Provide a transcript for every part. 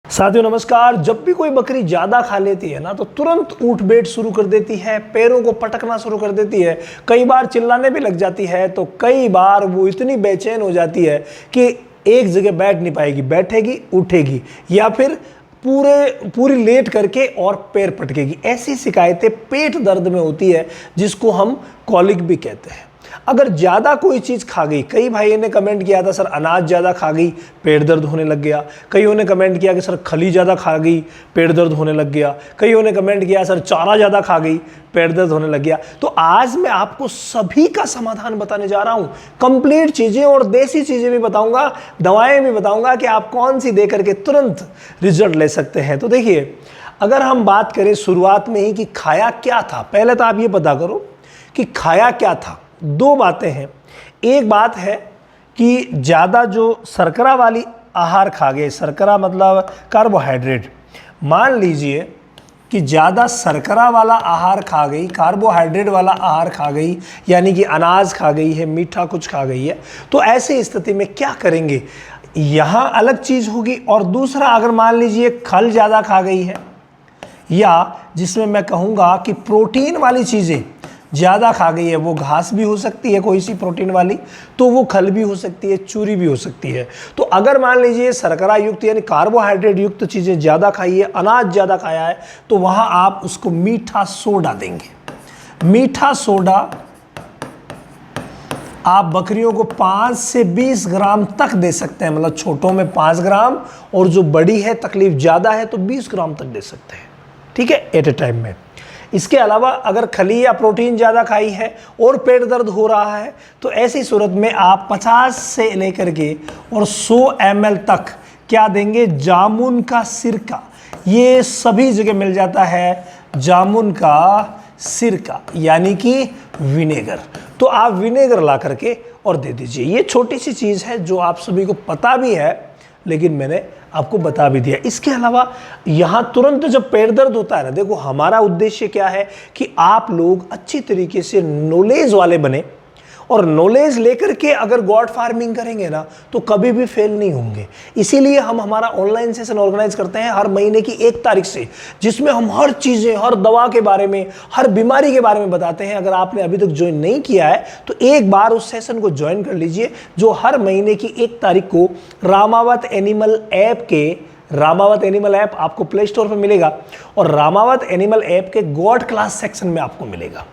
साथियों नमस्कार। जब भी कोई बकरी ज़्यादा खा लेती है ना तो तुरंत ऊठ बैठ शुरू कर देती है, पैरों को पटकना शुरू कर देती है, कई बार चिल्लाने भी लग जाती है। तो कई बार वो इतनी बेचैन हो जाती है कि एक जगह बैठ नहीं पाएगी, बैठेगी उठेगी या फिर पूरी लेट करके और पैर पटकेगी। ऐसी शिकायतें पेट दर्द में होती है जिसको हम कॉलिक भी कहते हैं। अगर ज़्यादा कोई चीज़ खा गई, कई भाइयों ने कमेंट किया था सर अनाज ज़्यादा खा गई पेट दर्द होने लग गया, कईयों ने कमेंट किया कि सर खली ज़्यादा खा गई पेट दर्द होने लग गया, कईयों ने कमेंट किया सर चारा ज़्यादा खा गई पेट दर्द होने लग गया। तो आज मैं आपको सभी का समाधान बताने जा रहा हूँ, कंप्लीट चीज़ें और देसी चीज़ें भी बताऊँगा, दवाएँ भी बताऊँगा कि आप कौन सी दे करके तुरंत रिजल्ट ले सकते हैं। तो देखिए, अगर हम बात करें शुरुआत में ही कि खाया क्या था, पहले तो आप ये पता करो कि खाया क्या था। दो बातें हैं। एक बात है कि ज़्यादा जो शर्करा वाली आहार खा गए, शर्करा मतलब कार्बोहाइड्रेट, मान लीजिए कि ज़्यादा शर्करा वाला आहार खा गई, कार्बोहाइड्रेट वाला आहार खा गई, यानी कि अनाज खा गई है, मीठा कुछ खा गई है, तो ऐसी स्थिति में क्या करेंगे, यहाँ अलग चीज़ होगी। और दूसरा, अगर मान लीजिए खल ज़्यादा खा गई है या जिसमें मैं कहूँगा कि प्रोटीन वाली चीज़ें ज़्यादा खा गई है, वो घास भी हो सकती है कोई सी प्रोटीन वाली, तो वो खल भी हो सकती है, चूरी भी हो सकती है। तो अगर मान लीजिए शर्करा युक्त यानी कार्बोहाइड्रेट युक्त चीज़ें ज़्यादा खाई है, अनाज ज़्यादा खाया है, तो वहाँ आप उसको मीठा सोडा देंगे। मीठा सोडा आप बकरियों को 5 से 20 ग्राम तक दे सकते हैं, मतलब छोटों में 5 ग्राम और जो बड़ी है तकलीफ ज़्यादा है तो 20 ग्राम तक दे सकते हैं, ठीक है, एट ए टाइम में। इसके अलावा अगर खली या प्रोटीन ज़्यादा खाई है और पेट दर्द हो रहा है तो ऐसी सूरत में आप 50 से लेकर के और 100 ml तक क्या देंगे, जामुन का सिरका। ये सभी जगह मिल जाता है, जामुन का सिरका यानी कि विनेगर। तो आप विनेगर ला करके और दे दीजिए। ये छोटी सी चीज़ है जो आप सभी को पता भी है, लेकिन मैंने आपको बता भी दिया। इसके अलावा यहाँ तुरंत जब पेट दर्द होता है ना, देखो हमारा उद्देश्य क्या है कि आप लोग अच्छी तरीके से नॉलेज वाले बने और नॉलेज लेकर के अगर गॉड फार्मिंग करेंगे ना तो कभी भी फेल नहीं होंगे। इसीलिए हम हमारा ऑनलाइन सेशन ऑर्गेनाइज करते हैं हर महीने की 1 तारीख से, जिसमें हम हर चीज़ें, हर दवा के बारे में, हर बीमारी के बारे में बताते हैं। अगर आपने अभी तक ज्वाइन नहीं किया है तो एक बार उस सेशन को ज्वाइन कर लीजिए, जो हर महीने की 1 तारीख को रामावत एनिमल ऐप के, रामावत एनिमल ऐप आपको प्ले स्टोर पर मिलेगा और रामावत एनिमल ऐप के गॉड क्लास सेक्शन में आपको मिलेगा।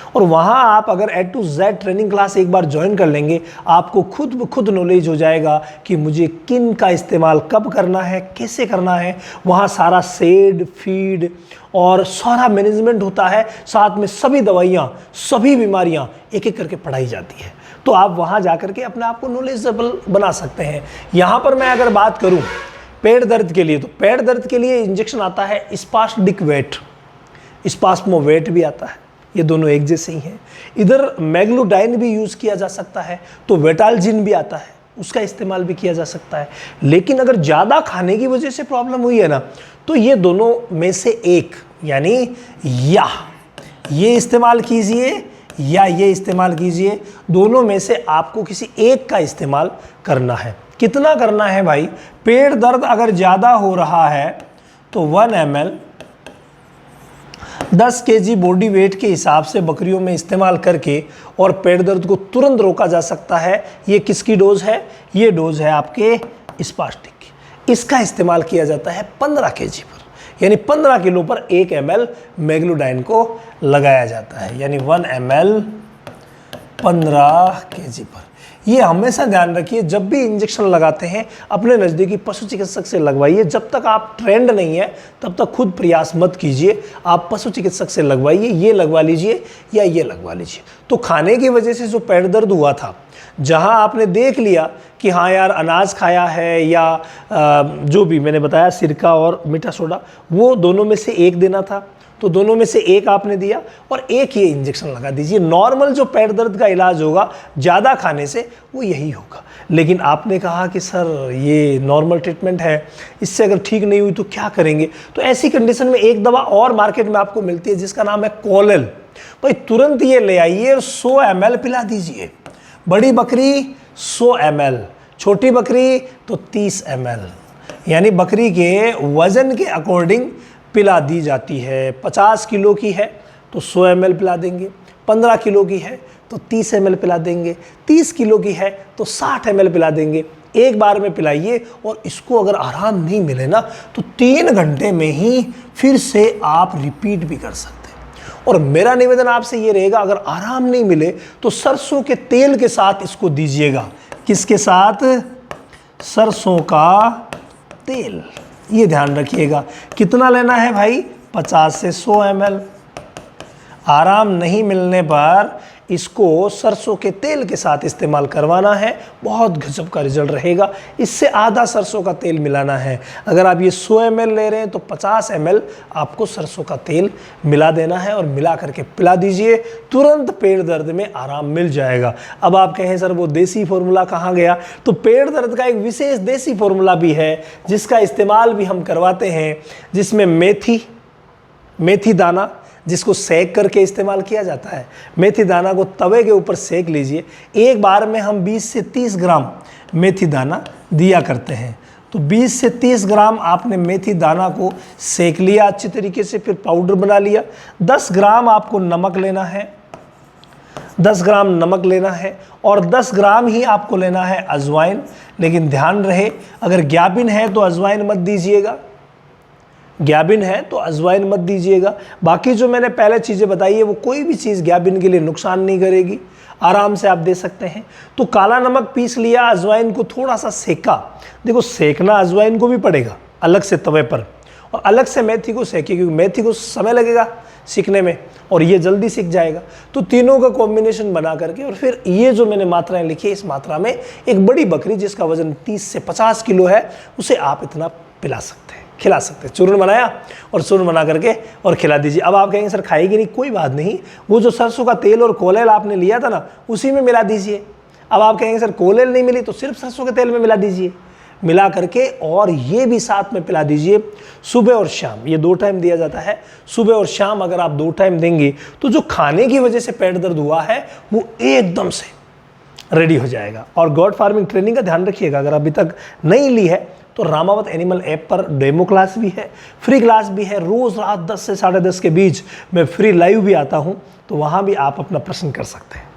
और वहाँ आप अगर A to Z training class एक बार ज्वाइन कर लेंगे, आपको खुद ब खुद नॉलेज हो जाएगा कि मुझे किन का इस्तेमाल कब करना है, कैसे करना है। वहाँ सारा सेड, फीड और सारा मैनेजमेंट होता है, साथ में सभी दवाइयाँ, सभी बीमारियाँ एक एक करके पढ़ाई जाती है। तो आप वहाँ जा कर के अपने आप को नॉलेजेबल बना सकते हैं। यहाँ पर मैं अगर बात करूँ पेट दर्द के लिए, तो पेट दर्द के लिए इंजेक्शन आता है स्पासडिक्वेट, स्पास्मोवेट भी आता है, ये दोनों एक जैसे ही हैं। इधर मैग्लोडाइन भी यूज़ किया जा सकता है, तो वेटालजिन भी आता है, उसका इस्तेमाल भी किया जा सकता है। लेकिन अगर ज़्यादा खाने की वजह से प्रॉब्लम हुई है ना, तो ये दोनों में से एक, यानी या ये इस्तेमाल कीजिए या ये इस्तेमाल कीजिए, दोनों में से आपको किसी एक का इस्तेमाल करना है। कितना करना है भाई, पेट दर्द अगर ज़्यादा हो रहा है तो 1 ml 10 kg बॉडी वेट के हिसाब से बकरियों में इस्तेमाल करके और पेट दर्द को तुरंत रोका जा सकता है। ये किसकी डोज है, ये डोज है आपके स्पास्टिक की। इसका इस्तेमाल किया जाता है 15 kg पर, यानी 15 किलो पर 1 ml मैग्लोडाइन को लगाया जाता है, यानी 1 ml 15 kg पर। ये हमेशा ध्यान रखिए, जब भी इंजेक्शन लगाते हैं अपने नज़दीकी पशु चिकित्सक से लगवाइए। जब तक आप ट्रेंड नहीं है तब तक खुद प्रयास मत कीजिए, आप पशु चिकित्सक से लगवाइए, ये लगवा लीजिए या ये लगवा लीजिए। तो खाने की वजह से जो पेट दर्द हुआ था, जहां आपने देख लिया कि हाँ यार अनाज खाया है या जो भी मैंने बताया सिरका और मीठा सोडा, वो दोनों में से एक देना था, तो दोनों में से एक आपने दिया और एक ये इंजेक्शन लगा दीजिए। नॉर्मल जो पेट दर्द का इलाज होगा ज़्यादा खाने से वो यही होगा। लेकिन आपने कहा कि सर ये नॉर्मल ट्रीटमेंट है, इससे अगर ठीक नहीं हुई तो क्या करेंगे, तो ऐसी कंडीशन में एक दवा और मार्केट में आपको मिलती है जिसका नाम है कोलेल। भाई तुरंत ये ले आइए और 100 ml पिला दीजिए। बड़ी बकरी 100 ml, छोटी बकरी तो 30 ml, यानी बकरी के वजन के अकॉर्डिंग पिला दी जाती है। 50 किलो की है तो 100 ml पिला देंगे, 15 किलो की है तो 30 ml पिला देंगे, 30 किलो की है तो 60 ml पिला देंगे। एक बार में पिलाइए और इसको अगर आराम नहीं मिले ना तो 3 घंटे में ही फिर से आप रिपीट भी कर सकते हैं। और मेरा निवेदन आपसे ये रहेगा, अगर आराम नहीं मिले तो सरसों के तेल के साथ इसको दीजिएगा। किसके साथ? सरसों का तेल। ये ध्यान रखिएगा। कितना लेना है भाई? 50 से 100 ml। आराम नहीं मिलने पर इसको सरसों के तेल के साथ इस्तेमाल करवाना है, बहुत गजब का रिजल्ट रहेगा। इससे आधा सरसों का तेल मिलाना है। अगर आप ये 100 ml ले रहे हैं तो 50 ml आपको सरसों का तेल मिला देना है और मिला करके पिला दीजिए। तुरंत पेट दर्द में आराम मिल जाएगा। अब आप कहें सर वो देसी फॉर्मूला कहाँ गया? तो पेट दर्द का एक विशेष देसी फॉर्मूला भी है जिसका इस्तेमाल भी हम करवाते हैं, जिसमें मेथी दाना, जिसको सेक करके इस्तेमाल किया जाता है। मेथी दाना को तवे के ऊपर सेक लीजिए। एक बार में हम 20 से 30 ग्राम मेथी दाना दिया करते हैं। तो 20 से 30 ग्राम आपने मेथी दाना को सेक लिया अच्छी तरीके से, फिर पाउडर बना लिया। 10 ग्राम आपको नमक लेना है, 10 ग्राम नमक लेना है और 10 ग्राम ही आपको लेना है अजवाइन। लेकिन ध्यान रहे, अगर ग्याबिन है तो अजवाइन मत दीजिएगा, ग्याबिन है तो अजवाइन मत दीजिएगा। बाकी जो मैंने पहले चीज़ें बताई है वो कोई भी चीज़ ग्याबिन के लिए नुकसान नहीं करेगी, आराम से आप दे सकते हैं। तो काला नमक पीस लिया, अजवाइन को थोड़ा सा सेका। देखो सेकना अजवाइन को भी पड़ेगा अलग से तवे पर, और अलग से मेथी को सेके, क्योंकि मेथी को समय लगेगा सीखने में और ये जल्दी सीख जाएगा। तो तीनों का कॉम्बिनेशन बना करके और फिर ये जो मैंने मात्राएं लिखी है, इस मात्रा में एक बड़ी बकरी जिसका वजन 30 से 50 किलो है उसे आप इतना पिला सकते हैं, खिला सकते हैं। चूर्ण बनाया और चूर्ण बना करके और खिला दीजिए। अब आप कहेंगे सर खाएगी नहीं, कोई बात नहीं, वो जो सरसों का तेल और कोलेल आपने लिया था ना उसी में मिला दीजिए। अब आप कहेंगे सर कोलेल नहीं मिली तो सिर्फ सरसों के तेल में मिला दीजिए, मिला करके और ये भी साथ में पिला दीजिए सुबह और शाम। ये 2 टाइम दिया जाता है, सुबह और शाम। अगर आप 2 टाइम देंगे तो जो खाने की वजह से पेट दर्द हुआ है वो एकदम से रेडी हो जाएगा। और गॉड फार्मिंग ट्रेनिंग का ध्यान रखिएगा, अगर अभी तक नहीं ली है तो रामावत एनिमल ऐप पर डेमो क्लास भी है, फ्री क्लास भी है। रोज़ रात 10 से 10:30 के बीच मैं फ्री लाइव भी आता हूँ, तो वहाँ भी आप अपना प्रश्न कर सकते हैं।